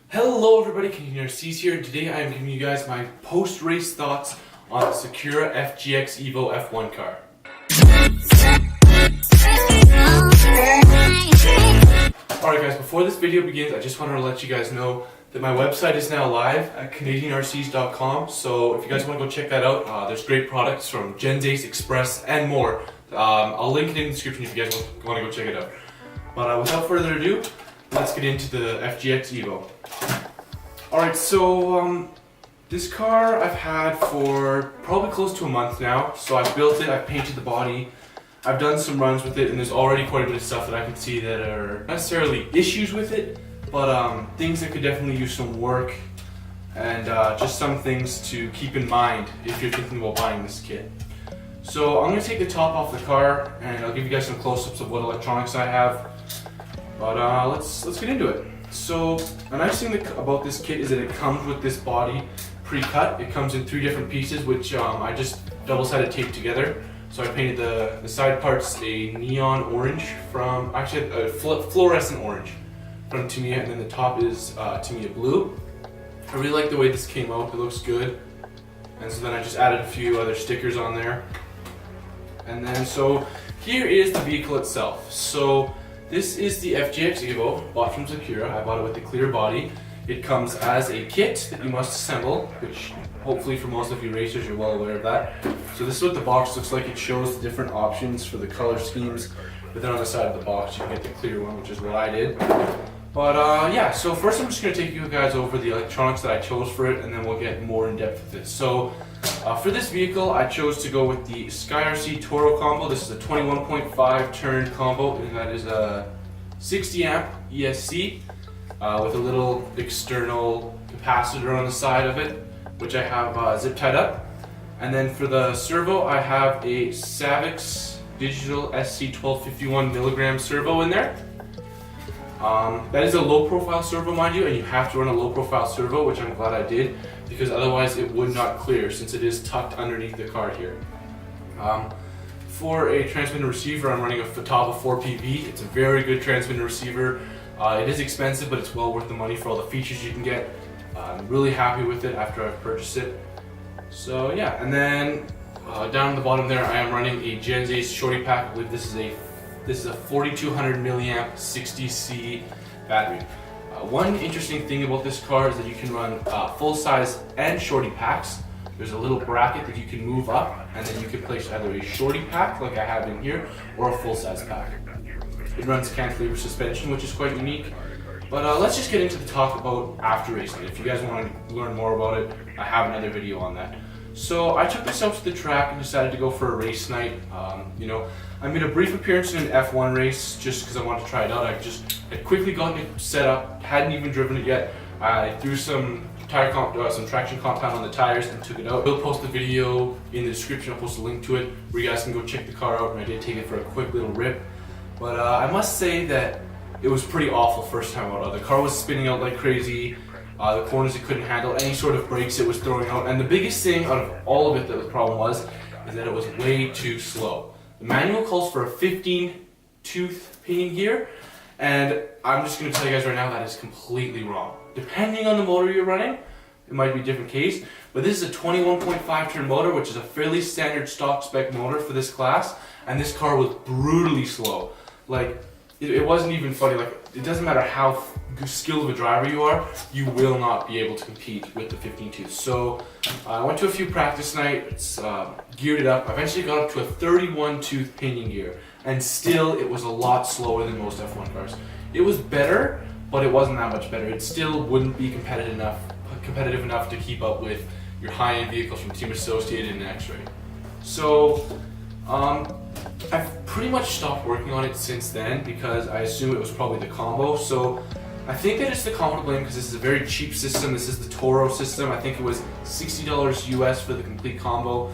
Hello everybody, CARCAR here, and today I am giving you guys my post-race thoughts on the Sakura FGX EVO F1 car. Alright guys, before this video begins, I just wanted to let you guys know that my website is now live at CanadianRCs.com, so if you guys want to go check that out, there's great products from Genzace, Express, and more. I'll link it in the description if you guys want to go check it out. But without further ado, let's get into the FGX EVO. Alright, so this car I've had for probably close to a month now. So I've built it, I've painted the body, I've done some runs with it, and there's already quite a bit of stuff that I can see that are not necessarily issues with it, but things that could definitely use some work, and just some things to keep in mind if you're thinking about buying this kit. So I'm going to take the top off the car, and I'll give you guys some close-ups of what electronics I have. But let's get into it. So a nice thing about this kit is that it comes with this body pre-cut. It comes in 3 different pieces, which I just double-sided taped together. So I painted the side parts a neon orange from, actually a fluorescent orange from Tamiya, and then the top is Tamiya blue. I really like the way this came out. It looks good. And so then I just added a few other stickers on there. And then so here is the vehicle itself. So this is the FGX EVO, bought from Sakura. I bought it with the clear body. It comes as a kit that you must assemble, which hopefully for most of you racers you're well aware of that. So this is what the box looks like. It shows the different options for the color schemes, but then on the side of the box you can get the clear one, which is what I did. But yeah, so first I'm just going to take you guys over the electronics that I chose for it, and then we'll get more in depth with it. So for this vehicle, I chose to go with the SkyRC Toro combo. This is a 21.5 turn combo, and that is a 60 amp ESC with a little external capacitor on the side of it, which I have zip tied up. And then for the servo, I have a Savix Digital SC1251 milligram servo in there. That is a low profile servo, mind you, and you have to run a low profile servo, which I'm glad I did, because otherwise it would not clear since it is tucked underneath the car here. For a transmitter receiver, I'm running a Futaba 4PV. It's a very good transmitter receiver. It is expensive, but it's well worth the money for all the features you can get. I'm really happy with it after I've purchased it. So yeah, and then down at the bottom there, I am running a Genzace shorty pack. I believe this is a 4200 milliamp 60C battery. One interesting thing about this car is that you can run full size and shorty packs. There's a little bracket that you can move up, and then you can place either a shorty pack like I have in here or a full size pack. It runs cantilever suspension, which is quite unique. But let's just get into the talk about after racing. If you guys want to learn more about it, I have another video on that. So I took this out to the track and decided to go for a race night. You know, I made a brief appearance in an F1 race just because I wanted to try it out. I quickly gotten it set up, hadn't even driven it yet. I threw some traction compound on the tires and took it out. I'll post the video in the description. I'll post a link to it where you guys can go check the car out, and I did take it for a quick little rip. But I must say that it was pretty awful first time out. The car was spinning out like crazy. The corners it couldn't handle, any sort of brakes it was throwing out, and the biggest thing out of all of it that the problem was is that it was way too slow. The manual calls for a 15-tooth pinion gear, and I'm just going to tell you guys right now that is completely wrong. Depending on the motor you're running, it might be a different case, but this is a 21.5 turn motor, which is a fairly standard stock spec motor for this class, and this car was brutally slow. Like, it wasn't even funny. Like, it doesn't matter how skilled of a driver you are, you will not be able to compete with the 15 tooth. So I went to a few practice nights, geared it up. I eventually got up to a 31 tooth pinion gear, and still it was a lot slower than most F1 cars. It was better, but it wasn't that much better. It still wouldn't be competitive enough to keep up with your high-end vehicles from Team Associated and X-Ray. So I've pretty much stopped working on it since then because I assume it was probably the combo. So I think that it's the combo to blame because this is a very cheap system. This is the Toro system. I think it was $60 US for the complete combo.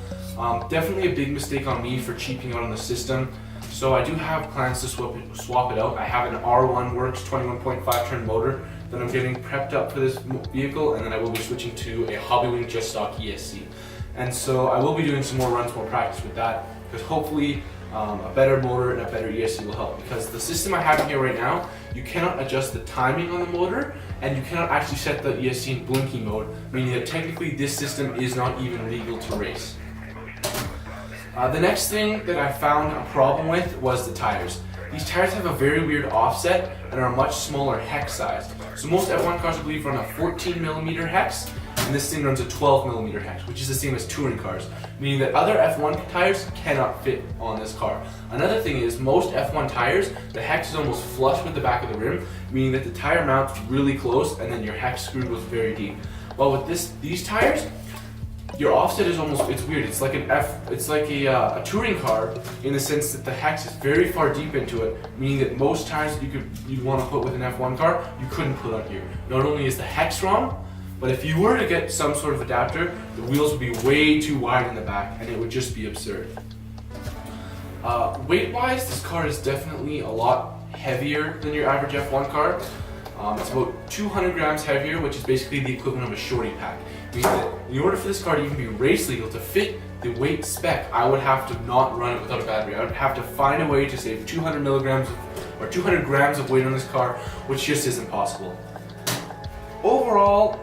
Definitely a big mistake on me for cheaping out on the system. So I do have plans to swap it out. I have an R1 Works 21.5 turn motor that I'm getting prepped up for this vehicle, and then I will be switching to a Hobbywing Just Stock ESC. And so I will be doing some more runs, more practice with that, because hopefully a better motor and a better ESC will help, because the system I have in here right now you cannot adjust the timing on the motor, and you cannot actually set the ESC in blinking mode, meaning that technically this system is not even legal to race. The next thing that I found a problem with was the tires. These tires have a very weird offset and are a much smaller hex size. So most F1 cars, I believe, run a 14mm hex, and this thing runs a 12mm hex, which is the same as touring cars, meaning that other F1 tires cannot fit on this car. Another thing is, most F1 tires, the hex is almost flush with the back of the rim, meaning that the tire mounts really close and then your hex screw goes very deep. While with these tires, your offset is almost, it's weird, it's like a touring car in the sense that the hex is very far deep into it, meaning that most tires that you'd want to put with an F1 car, you couldn't put on here. Not only is the hex wrong, but if you were to get some sort of adapter, the wheels would be way too wide in the back and it would just be absurd. Weight-wise, this car is definitely a lot heavier than your average F1 car. It's about 200 grams heavier, which is basically the equivalent of a shorty pack. Meaning that in order for this car to even be race legal, to fit the weight spec, I would have to not run it without a battery. I would have to find a way to save 200 grams of weight on this car, which just isn't possible. Overall,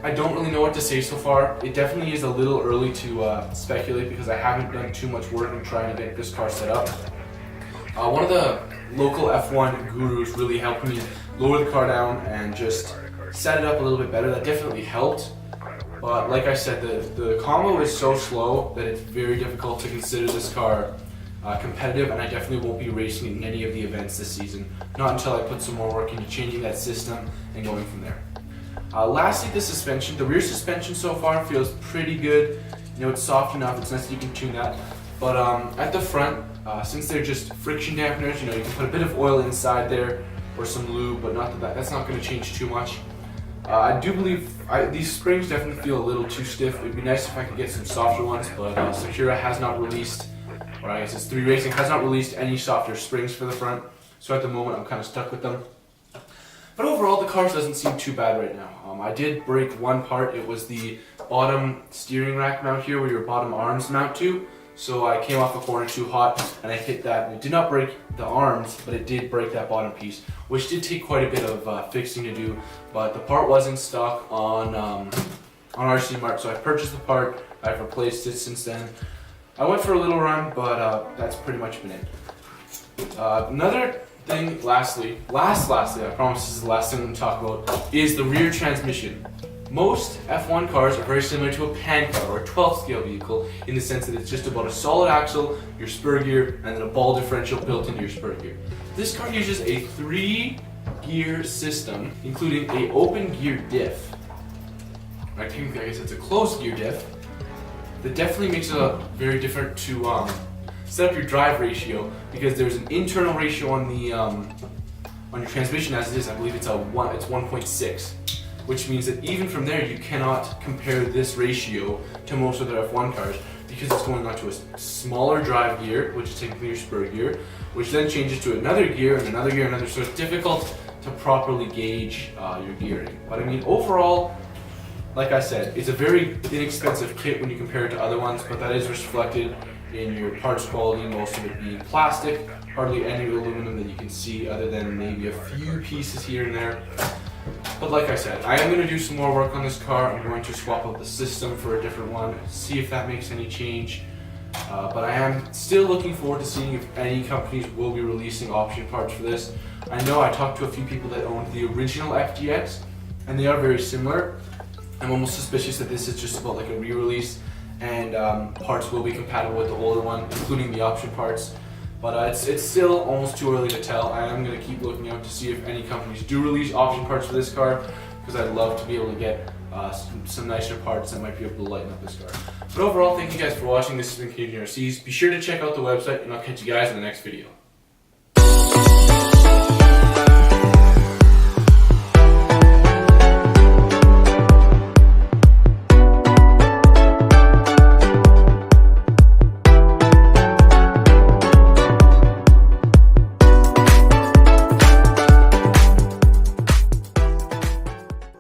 I don't really know what to say so far. It definitely is a little early to speculate because I haven't done too much work in trying to get this car set up. One of the local F1 gurus really helped me lower the car down and just set it up a little bit better. That definitely helped. But like I said, the combo is so slow that it's very difficult to consider this car competitive, and I definitely won't be racing in any of the events this season. Not until I put some more work into changing that system and going from there. Lastly, the suspension. The rear suspension so far feels pretty good. You know, it's soft enough, it's nice that you can tune that. But at the front, since they're just friction dampeners, you know, you can put a bit of oil inside there or some lube, but that's not going to change too much. I do believe these springs definitely feel a little too stiff. It would be nice if I could get some softer ones, but Sakura has not released, or I guess it's 3Racing, has not released any softer springs for the front. So at the moment I'm kind of stuck with them. But overall, the car doesn't seem too bad right now. I did break one part. It was the bottom steering rack mount here where your bottom arms mount to. So I came off the corner too hot and I hit that. And it did not break the arms, but it did break that bottom piece, which did take quite a bit of fixing to do. But the part was in stock on RC Mart, so I purchased the part. I've replaced it since then. I went for a little run, but that's pretty much been it. Another thing, lastly, I promise this is the last thing I'm going to talk about, is the rear transmission. Most F1 cars are very similar to a pan car or a 12th scale vehicle in the sense that it's just about a solid axle, your spur gear, and then a ball differential built into your spur gear. This car uses a 3-gear system, including an open gear diff. Right, technically I guess it's a closed gear diff. That definitely makes it very different to set up your drive ratio, because there's an internal ratio on the on your transmission as it is. I believe it's 1.6. Which means that even from there you cannot compare this ratio to most other F1 cars because it's going onto a smaller drive gear, which is technically your spur gear, which then changes to another gear and another gear and another, so it's difficult to properly gauge your gearing. But I mean, overall, like I said, it's a very inexpensive kit when you compare it to other ones, but that is reflected in your parts quality, most of it being plastic, hardly any aluminum that you can see other than maybe a few pieces here and there. But like I said, I am going to do some more work on this car. I'm going to swap out the system for a different one, see if that makes any change. But I am still looking forward to seeing if any companies will be releasing option parts for this. I know I talked to a few people that owned the original FGX, and they are very similar. I'm almost suspicious that this is just about like a re-release, and parts will be compatible with the older one, including the option parts. But it's still almost too early to tell. I am going to keep looking out to see if any companies do release option parts for this car, because I'd love to be able to get some nicer parts that might be able to lighten up this car. But overall, thank you guys for watching. This has been Canadian RCs. Be sure to check out the website, and I'll catch you guys in the next video.